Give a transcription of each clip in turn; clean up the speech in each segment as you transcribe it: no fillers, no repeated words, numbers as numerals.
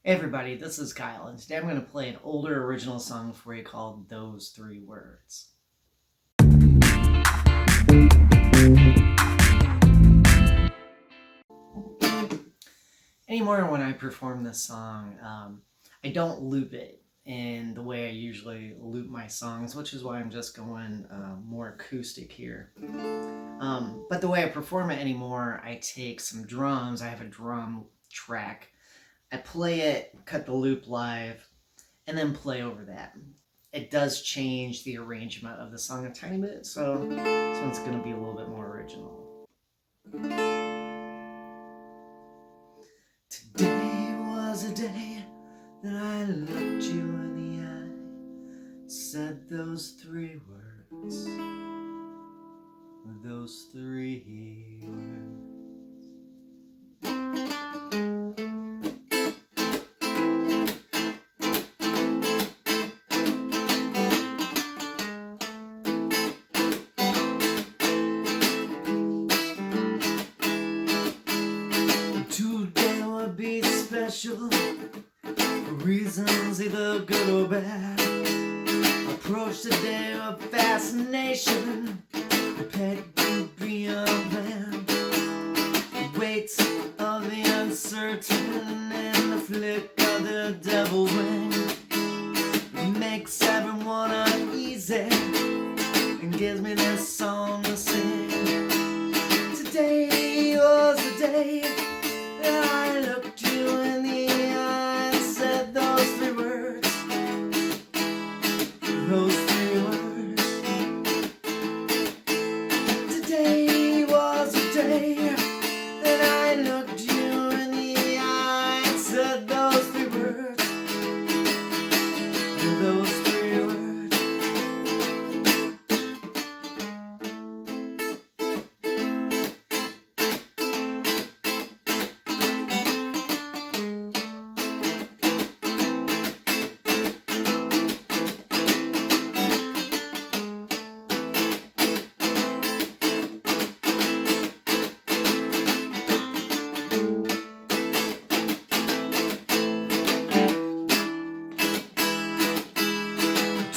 Hey everybody, this is Kyle, and today I'm going to play an older original song for you called Those Three Words. Anymore when I perform this song, I don't loop it in the way I usually loop my songs, which is why I'm just going more acoustic here. But the way I perform it anymore, I take some drums. I have a drum track. I play it, cut the loop live, and then play over that. It does change the arrangement of the song a tiny bit, so this one's going to be a little bit more original. Today was a day that I looked you in the eye, said those three words, those three words. Today would be special for reasons either good or bad. Approach the day of fascination, prepared to be unplanned. The weight of the uncertain and the flick of the devil's wing makes everyone uneasy and gives me this song to sing. Today was the day that I looked you in the eye and said those three words, those three words. Today was the day that I looked you in the eye and said those three words, those three words.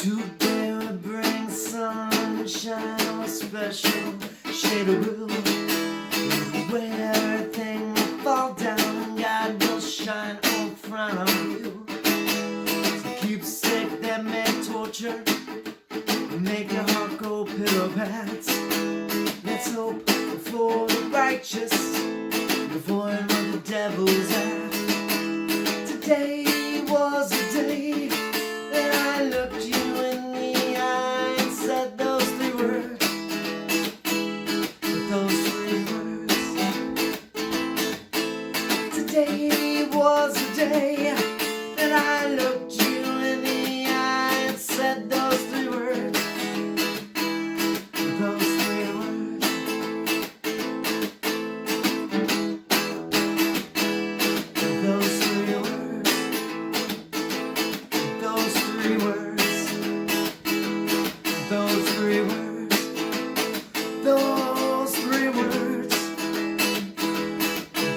Today will bring sunshine or a special shade of blue. Where everything will fall down, God will shine in front of you. So keepsake that may torture, make your heart go pitter-pat. Let's hope for the righteous, avoid where the devil's at. Today was the day that I looked you in the eye and said those three words, those three words. Today was the day that I looked you in the eye and said those three words, those three words. Those three words, those three words, those three words,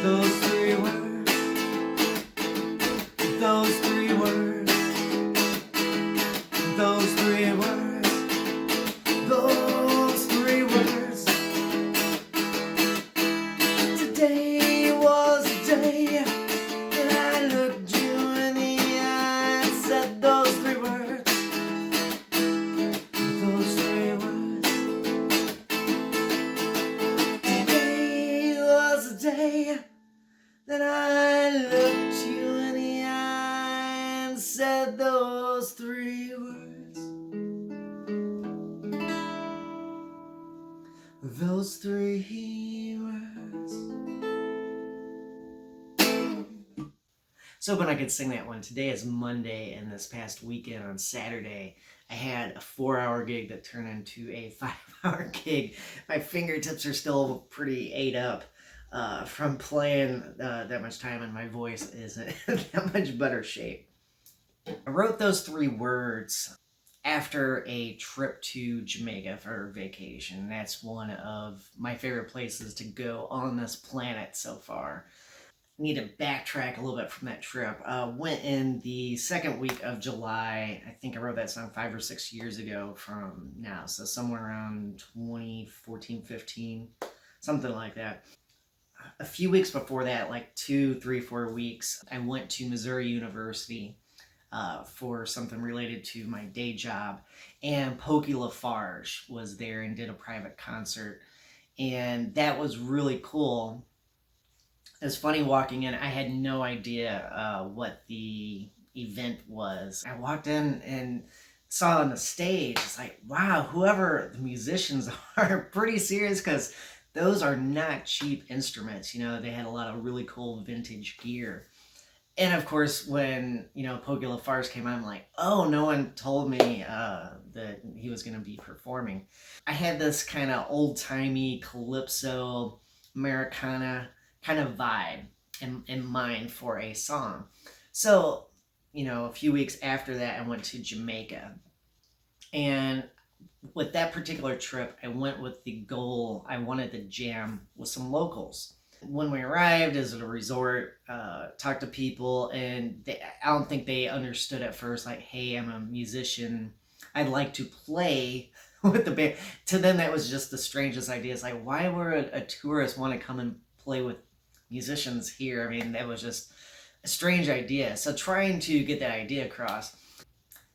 those three words, those three words, those three words, those three words, those three words. Today was the day that I looked you in the eye and said those three words, those three words. Today was the day that I looked you in the eye and said those three words, those three words. So hoping I could sing that one. Today is Monday, and this past weekend on Saturday, I had a 4-hour gig that turned into a 5-hour gig. My fingertips are still pretty ate up from playing that much time, and my voice isn't that much better shape. I wrote those three words after a trip to Jamaica for vacation. That's one of my favorite places to go on this planet so far. need to backtrack a little bit from that trip. Went in the second week of July. I think I wrote that song 5 or 6 years ago from now. So somewhere around 2014, 15, something like that. A few weeks before that, like 2, 3, 4 weeks, I went to Missouri University for something related to my day job. And Pokey Lafarge was there and did a private concert. And that was really cool. It's funny walking in. I had no idea what the event was. I walked in and saw on the stage. It's like, wow, whoever the musicians are pretty serious because those are not cheap instruments. You know, they had a lot of really cool vintage gear. And of course, when Pokey LaFarge came out, I'm like, oh, no one told me that he was going to be performing. I had this kind of old timey calypso, Americana kind of vibe in mind for a song. So, a few weeks after that, I went to Jamaica, and with that particular trip, I went with the goal I wanted to jam with some locals. When we arrived, as a resort, talked to people, and I don't think they understood at first, like, hey, I'm a musician. I'd like to play with the band. To them, that was just the strangest idea. It's like, why would a tourist want to come and play with musicians here? I mean, that was just a strange idea. So trying to get that idea across,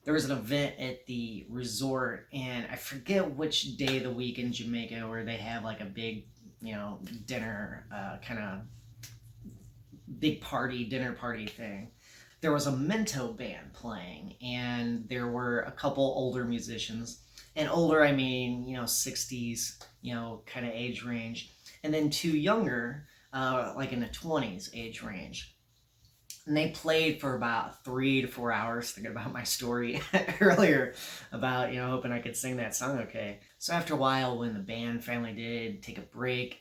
there was an event at the resort, and I forget which day of the week in Jamaica where they have like a big, dinner, kind of big party, dinner party thing. There was a mento band playing, and there were a couple older musicians. And older, I mean, 60s, kind of age range. And then two younger, like in the 20s age range. And they played for about 3 to 4 hours, thinking about my story earlier about, hoping I could sing that song okay. So after a while, when the band finally did take a break,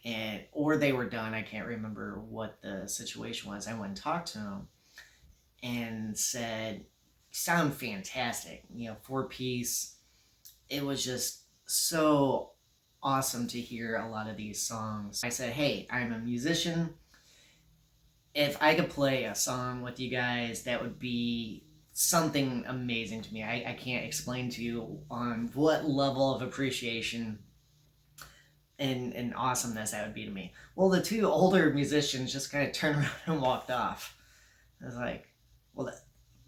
or they were done, I can't remember what the situation was, I went and talked to them and said, sound fantastic, 4-piece. It was just so awesome to hear a lot of these songs. I said, hey, I'm a musician. If I could play a song with you guys, that would be something amazing to me. I can't explain to you on what level of appreciation and awesomeness that would be to me. Well, the two older musicians just kind of turned around and walked off. I was like, well,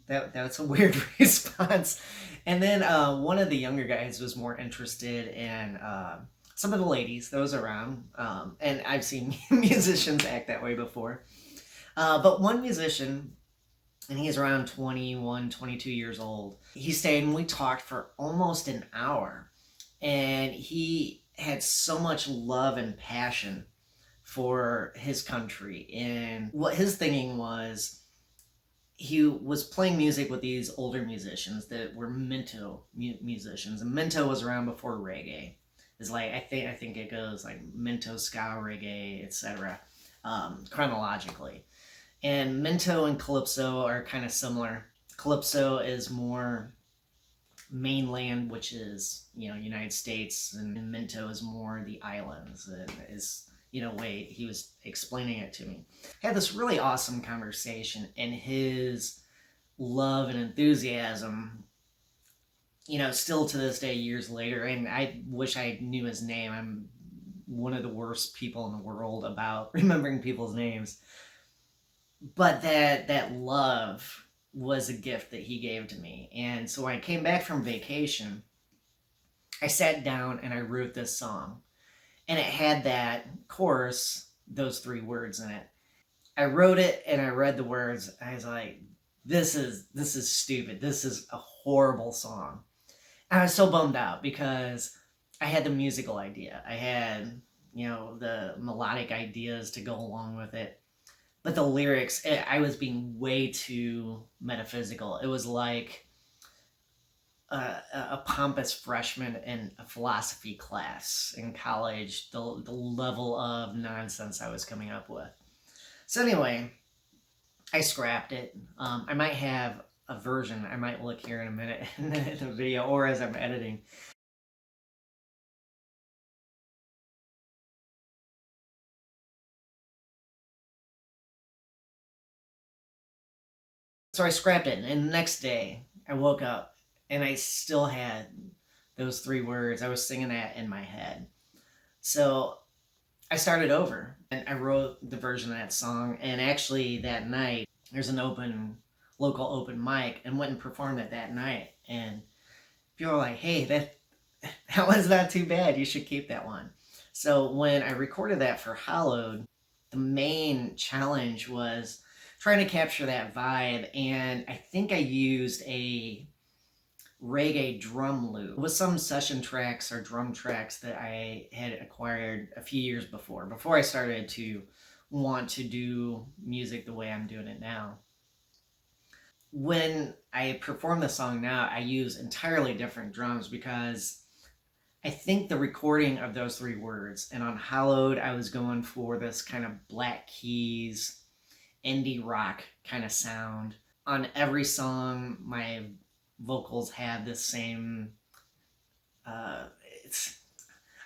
that's a weird response. And then one of the younger guys was more interested in some of the ladies, those around. And I've seen musicians act that way before. But one musician, and he's around 21, 22 years old, he stayed and we talked for almost an hour. And he had so much love and passion for his country. And what his thinking was, he was playing music with these older musicians that were mento musicians. And mento was around before reggae. It's like, I think it goes like mento, ska, reggae, etc. Chronologically. And mento and calypso are kind of similar. Calypso is more mainland, which is, United States, and mento is more the islands. It is, way he was explaining it to me. I had this really awesome conversation, and his love and enthusiasm, still to this day, years later, and I wish I knew his name. I'm one of the worst people in the world about remembering people's names. But that love was a gift that he gave to me. And so when I came back from vacation, I sat down and I wrote this song. And it had that chorus, those 3 words in it. I wrote it and I read the words. I was like, this is stupid. This is a horrible song. And I was so bummed out because I had the musical idea. I had, the melodic ideas to go along with it. But the lyrics, I was being way too metaphysical. It was like a pompous freshman in a philosophy class in college, the level of nonsense I was coming up with. So anyway, I scrapped it. I might have a version. I might look here in a minute in the video or as I'm editing. So I scrapped it, and the next day I woke up and I still had those three words. I was singing that in my head. So I started over and I wrote the version of that song. And actually, that night, there's an local open mic, and went and performed it that night. And people were like, hey, that was not too bad. You should keep that one. So when I recorded that for Hallowed, the main challenge was trying to capture that vibe. And I think I used a reggae drum loop with some session tracks or drum tracks that I had acquired a few years before I started to want to do music the way I'm doing it now. When I perform the song now, I use entirely different drums because I think the recording of those three words, and on Hallowed, I was going for this kind of Black Keys, indie rock kind of sound. On every song, my vocals have this same. Uh, it's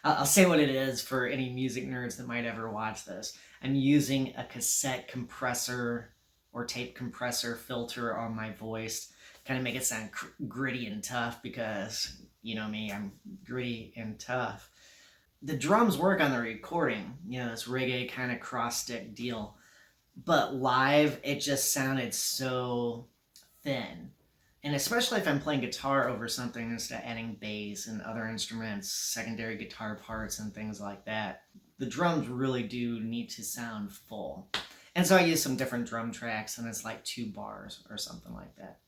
I'll say what it is for any music nerds that might ever watch this. I'm using a cassette compressor or tape compressor filter on my voice, kind of make it sound gritty and tough because, you know me, I'm gritty and tough. The drums work on the recording, this reggae kind of cross stick deal. But live, it just sounded so thin. And especially if I'm playing guitar over something instead of adding bass and other instruments, secondary guitar parts and things like that, the drums really do need to sound full. And so I use some different drum tracks, and it's like 2 bars or something like that.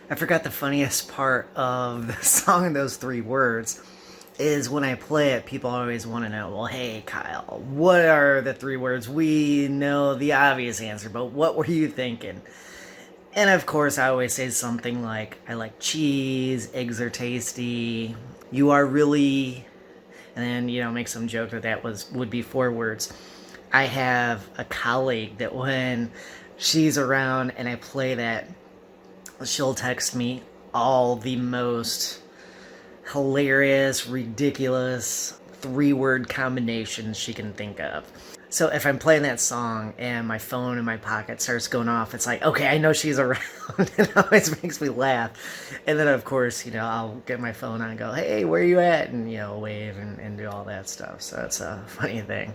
I forgot the funniest part of the song in those three words is when I play it, people always want to know, well, hey, Kyle, what are the three words? We know the obvious answer, but what were you thinking? And of course, I always say something like, I like cheese, eggs are tasty, you are really, and then, make some joke that would be 4 words. I have a colleague that when she's around and I play that, she'll text me all the most hilarious, ridiculous 3-word combinations she can think of. So if I'm playing that song and my phone in my pocket starts going off, it's like, okay, I know she's around. It always makes me laugh. And then, of course, I'll get my phone on and go, hey, where are you at? And, wave and do all that stuff. So it's a funny thing.